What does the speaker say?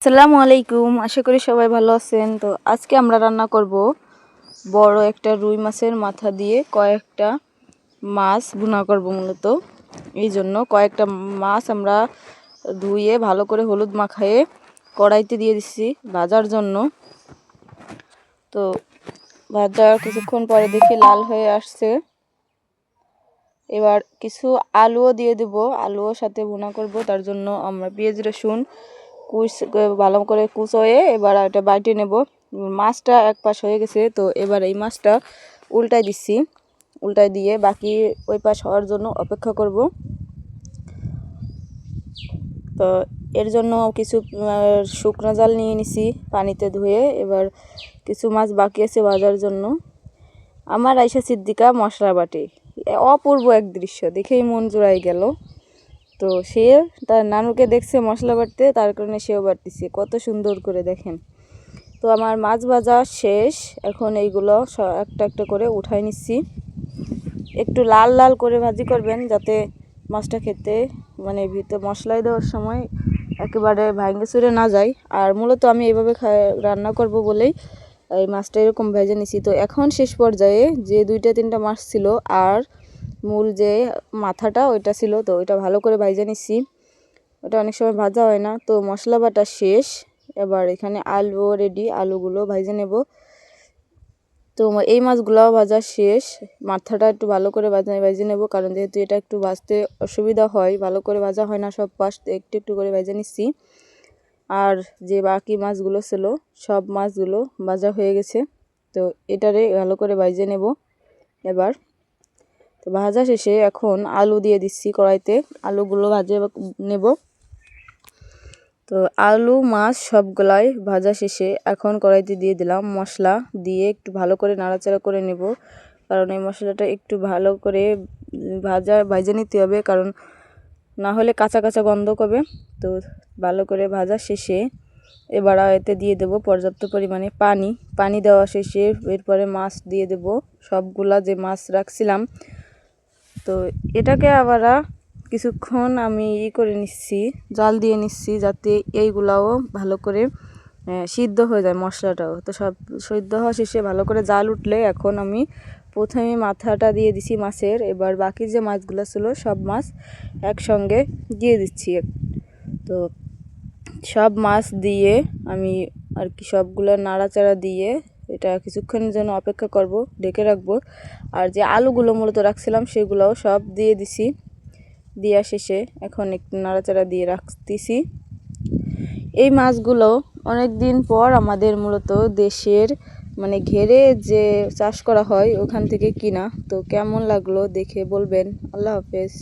আসসালামু আলাইকুম, আশা করি সবাই ভালো আছেন। তো আজকে আমরা রান্না করব বড় একটা রুই মাছের মাথা দিয়ে কয়েকটা মাছ ভুনা করব। মূলত এই জন্য কয়েকটা মাছ আমরা ধুয়ে ভালো করে হলুদ মাখায়ে কড়াইতে দিয়ে দিচ্ছি ভাজার জন্য। তো ভাজার কিছুক্ষণ পরে দেখি লাল হয়ে আসছে। এবার কিছু আলুও দিয়ে দেব, আলুও সাথে ভুনা করব। তার জন্য আমরা পেঁয়াজ রসুন ভালো করে কুচোয়ে এবার এটা বাইটে নেব। মাছটা এক পাশ হয়ে গেছে, তো এবার এই মাছটা উল্টাই দিচ্ছি। উল্টাই দিয়ে বাকি ওই পাশ হওয়ার জন্য অপেক্ষা করব। তো এর জন্য কিছু শুকনো জাল নিয়ে নিছি পানিতে ধুয়ে। এবার কিছু মাছ বাকি আছে ভাজার জন্য। আমার আয়শা সিদ্দিকা মশলা বাটে, অপূর্ব এক দৃশ্য দেখেই মন জুড়াই গেল। তো সে তার নানুকে দেখছে মশলা বাটতে, তার কারণে সেও বাটতেছে। কত সুন্দর করে দেখেন। তো আমার মাছ ভাজা শেষ, এখন এইগুলো একটা একটা করে উঠাই নিচ্ছি। একটু লাল লাল করে ভাজি করবেন, যাতে মাছটা খেতে ভিতরে মশলায় দেওয়ার সময় একেবারে ভাঙে চুরে না যায়। আর মূলত আমি এইভাবে রান্না করব বলেই এই মাছটা এরকম ভেজে নিছি। তো এখন শেষ পর্যায়ে যে 2-3টা মাছ ছিল আর মূল যে মাথাটা ওইটা ছিল, তো ওইটা ভালো করে ভাজে নিছি। ওটা অনেক সময় ভাজা হয় না। তো মশলা বাটা শেষ, এবার এখানে আলু রেডি, আলুগুলো ভাজে নেব। তো এই মাছগুলোও ভাজা শেষ, মাথাটা একটু ভালো করে ভাজে নেব, কারণ যেহেতু এটা একটু ভাজতে অসুবিধা হয়, ভালো করে ভাজা হয় না সব পাশ, একটু একটু করে ভেজে নিচ্ছি। আর যে বাকি মাছগুলো ছিল সব মাছগুলো ভাজা হয়ে গেছে। তো এটারে ভালো করে ভাজে নেব এবার। তো ভাজা শেষে এখন আলু দিয়ে দিচ্ছি কড়াইতে, আলুগুলো ভাজে নেব। তো আলু মাছ সবগুলাই ভাজা শেষে এখন কড়াইতে দিয়ে দিলাম মশলা, দিয়ে একটু ভালো করে নাড়াচাড়া করে নেব, কারণ এই মশলাটা একটু ভালো করে ভাজা নিতে হবে, কারণ না হলে কাঁচা কাঁচা গন্ধ করবে। তো ভালো করে ভাজা শেষে এবার এতে দিয়ে দেব পর্যাপ্ত পরিমাণে পানি দেওয়া শেষে এরপরে মাছ দিয়ে দেব, সবগুলা যে মাছ রাখছিলাম। তো এটাকে আবার কিছুক্ষণ আমি করে নিচ্ছি, জাল দিয়ে নিচ্ছি, যাতে এইগুলাও ভালো করে সিদ্ধ হয়ে যায় মশলাটাও। তো সব সিদ্ধ হওয়া শেষে ভালো করে জাল উঠলে এখন আমি প্রথমে মাথাটা দিয়ে দিছি মাছের। এবার বাকি যে মাছগুলো ছিল সব মাছ একসঙ্গে দিয়ে দিচ্ছি। তো সব মাছ দিয়ে আমি আর কি সবগুলো নাড়াচাড়া দিয়ে এটা কিছুক্ষণের জন্য অপেক্ষা করব, ঢেকে রাখবো। আর যে আলুগুলো মূলত রাখছিলাম সেগুলোও সব দিয়ে দিছি। দেওয়া শেষে এখন একটু নাড়াচাড়া দিয়ে রাখতেছি। এই মাছগুলো অনেক দিন পর আমাদের মূলত দেশের ঘেরে যে চাষ করা হয় ওখান থেকে কিনা। তো কেমন লাগলো দেখে বলবেন। আল্লাহ হাফেজ।